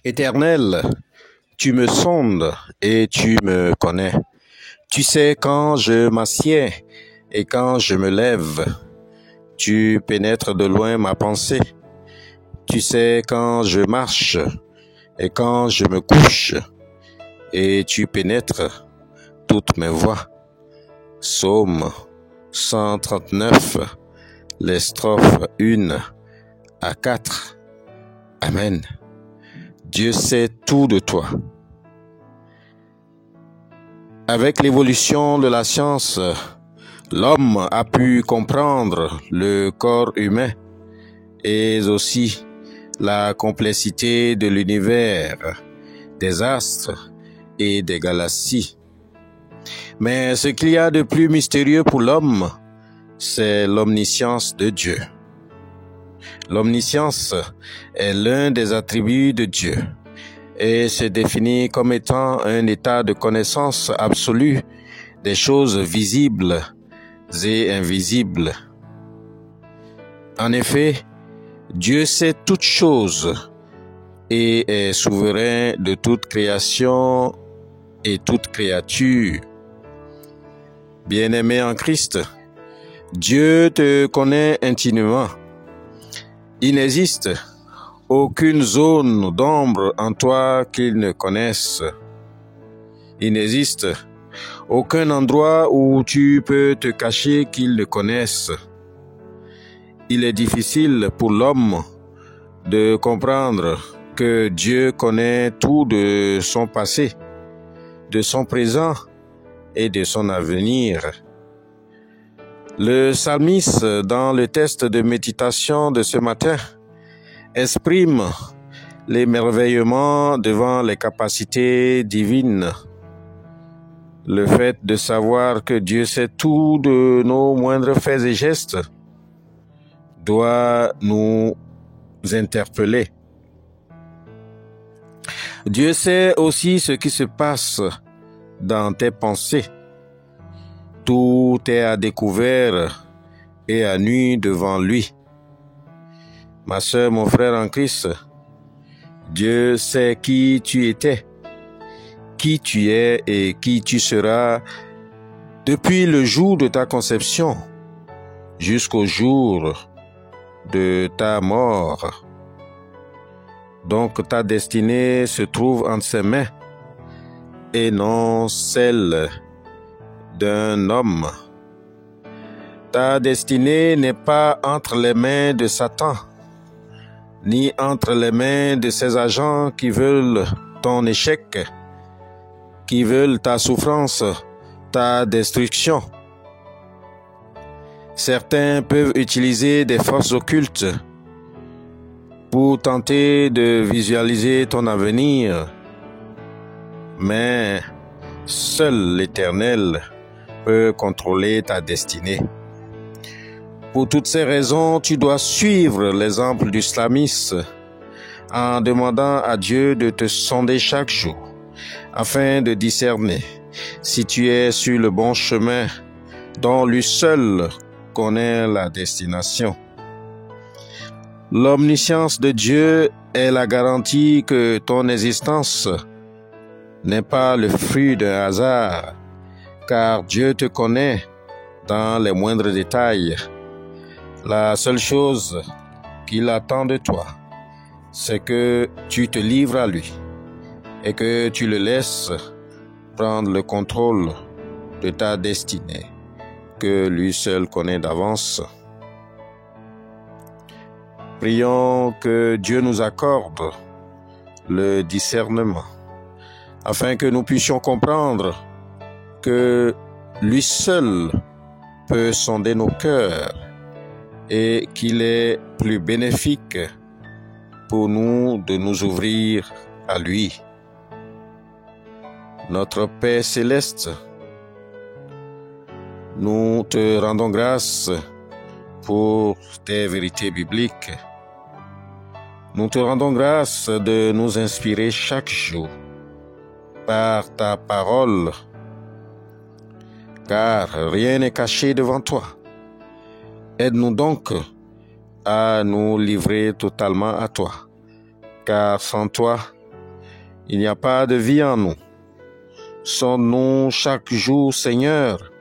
Éternel, tu me sondes et tu me connais. Tu sais quand je m'assieds et quand je me lève. Tu pénètres de loin ma pensée. Tu sais quand je marche et quand je me couche. Et tu pénètres toutes mes voies. Psaume 139, les strophes 1 à 4. Amen. Dieu sait tout de toi. Avec l'évolution de la science, l'homme a pu comprendre le corps humain et aussi la complexité de l'univers, des astres et des galaxies. Mais ce qu'il y a de plus mystérieux pour l'homme, c'est l'omniscience de Dieu. L'omniscience est l'un des attributs de Dieu et se définit comme étant un état de connaissance absolue des choses visibles et invisibles. En effet, Dieu sait toutes choses et est souverain de toute création et toute créature. Bien-aimé en Christ, Dieu te connaît intimement. Il n'existe aucune zone d'ombre en toi qu'il ne connaisse. Il n'existe aucun endroit où tu peux te cacher qu'il ne connaisse. Il est difficile pour l'homme de comprendre que Dieu connaît tout de son passé, de son présent et de son avenir. Le psalmiste, dans le texte de méditation de ce matin, exprime l'émerveillement devant les capacités divines. Le fait de savoir que Dieu sait tout de nos moindres faits et gestes doit nous interpeller. Dieu sait aussi ce qui se passe dans tes pensées. Tout est à découvert et à nu devant lui. Ma sœur, mon frère en Christ, Dieu sait qui tu étais, qui tu es et qui tu seras depuis le jour de ta conception jusqu'au jour de ta mort. Donc ta destinée se trouve entre ses mains et non celle d'un homme. Ta destinée n'est pas entre les mains de Satan, ni entre les mains de ses agents qui veulent ton échec, qui veulent ta souffrance, ta destruction. Certains peuvent utiliser des forces occultes pour tenter de visualiser ton avenir, mais seul l'Éternel peut contrôler ta destinée. Pour toutes ces raisons, tu dois suivre l'exemple du psalmiste en demandant à Dieu de te sonder chaque jour afin de discerner si tu es sur le bon chemin dont lui seul connaît la destination. L'omniscience de Dieu est la garantie que ton existence n'est pas le fruit d'un hasard, car Dieu te connaît dans les moindres détails. La seule chose qu'il attend de toi, c'est que tu te livres à lui et que tu le laisses prendre le contrôle de ta destinée, que lui seul connaît d'avance. Prions que Dieu nous accorde le discernement, afin que nous puissions comprendre que lui seul peut sonder nos cœurs et qu'il est plus bénéfique pour nous de nous ouvrir à lui. Notre Père céleste, nous te rendons grâce pour tes vérités bibliques. Nous te rendons grâce de nous inspirer chaque jour par ta parole, car rien n'est caché devant toi. Aide-nous donc à nous livrer totalement à toi, car sans toi, il n'y a pas de vie en nous. Sonne-nous chaque jour, Seigneur,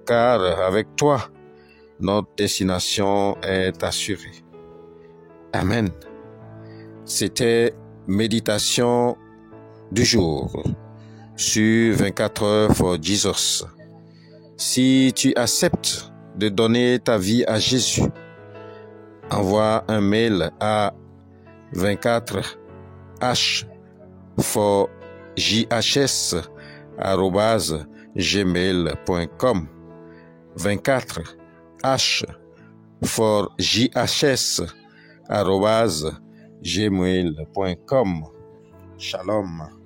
car avec toi, notre destination est assurée. Amen. C'était méditation du jour sur 24 heures for Jesus. Si tu acceptes de donner ta vie à Jésus, envoie un mail à 24h4jhs@gmail.com 24h4jhs@gmail.com. Shalom.